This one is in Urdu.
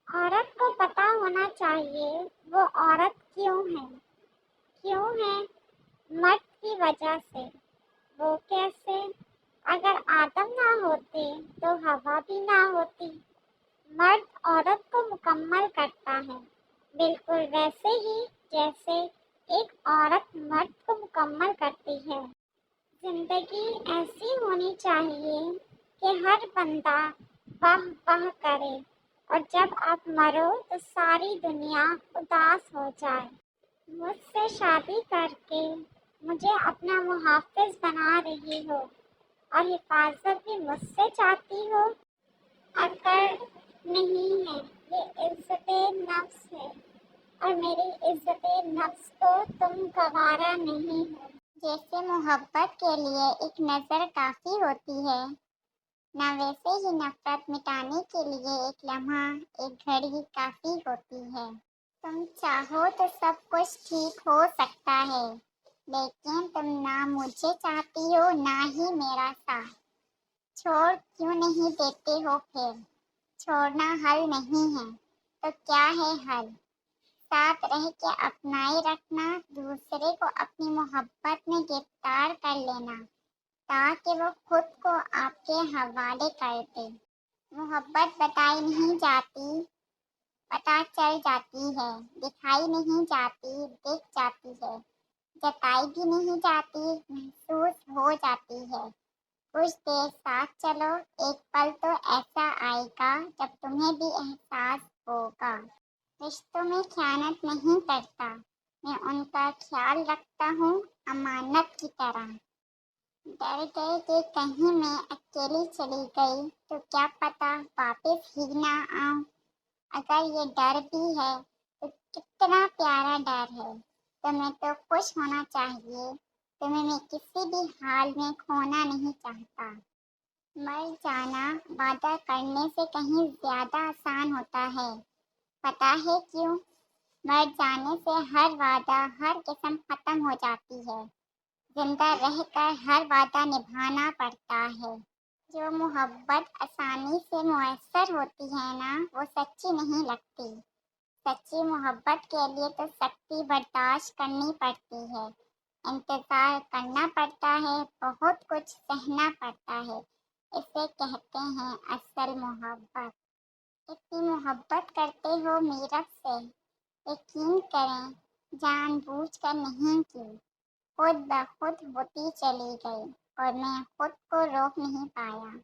عورت کو پتہ ہونا چاہیے وہ عورت کیوں ہے مرد کی وجہ سے۔ وہ کیسے؟ اگر آدم نہ ہوتے تو ہوا بھی نہ ہوتی۔ مرد عورت کو مکمل کرتا ہے، بالکل ویسے ہی جیسے ایک عورت مرد کو مکمل کرتی ہے۔ زندگی ایسی ہونی چاہیے کہ ہر بندہ واہ واہ کرے، اور جب آپ مرو تو ساری دنیا اداس ہو جائے۔ مجھ سے شادی کر کے مجھے اپنا محافظ بنا رہی ہو اور حفاظت بھی مجھ سے چاہتی ہو؟ اگر نہیں ہے، یہ عزت نفس ہے، اور میری عزت نفس کو تم گوارا نہیں ہو۔ جیسے محبت کے لیے ایک نظر کافی ہوتی ہے، نہ ویسے ہی نفرت مٹانے کے لیے ایک لمحہ، ایک گھڑی کافی ہوتی ہے۔ تم چاہو تو سب کچھ ٹھیک ہو سکتا ہے، لیکن تم نہ مجھے چاہتی ہو نہ ہی میرا ساتھ۔ چھوڑ کیوں نہیں دیتے ہو پھر؟ چھوڑنا حل نہیں ہے تو کیا ہے حل؟ ساتھ رہ کے اپنائے رکھنا، دوسرے کو اپنی محبت میں گرفتار کر لینا تاکہ وہ خود کو آپ کے حوالے کر دے۔ محبت بتائی نہیں جاتی، پتہ چل جاتی ہے، دکھائی نہیں جاتی، دکھ جاتی ہے، جتائی بھی نہیں جاتی، محسوس ہو جاتی ہے۔ کچھ دیر ساتھ چلو، ایک پل تو ایسا آئے گا جب تمہیں بھی احساس ہوگا۔ رشتوں میں خیانت نہیں کرتا، میں ان کا خیال رکھتا ہوں امانت کی طرح۔ ڈر گئے کہ کہیں میں اکیلی چلی گئی تو کیا پتہ واپس ہی نہ آؤں۔ اگر یہ ڈر بھی ہے تو کتنا پیارا ڈر ہے۔ تمہیں تو خوش ہونا چاہیے، تمہیں میں کسی بھی حال میں کھونا نہیں چاہتا۔ مر جانا وعدہ کرنے سے کہیں زیادہ آسان ہوتا ہے، پتہ ہے کیوں؟ مر جانے سے ہر وعدہ، ہر قسم ختم ہو جاتی ہے، زندہ رہ کر ہر وعدہ نبھانا پڑتا ہے۔ جو محبت آسانی سے میسر ہوتی ہے نا، وہ سچی نہیں لگتی۔ سچی محبت کے لیے تو سختی برداشت کرنی پڑتی ہے، انتظار کرنا پڑتا ہے، بہت کچھ سہنا پڑتا ہے۔ اسے کہتے ہیں اصل محبت۔ اتنی محبت کرتے ہو میرا سے، یقین کریں جان بوجھ کر نہیں کی، خود بخود ہوتی چلی گئی اور میں خود کو روک نہیں پایا۔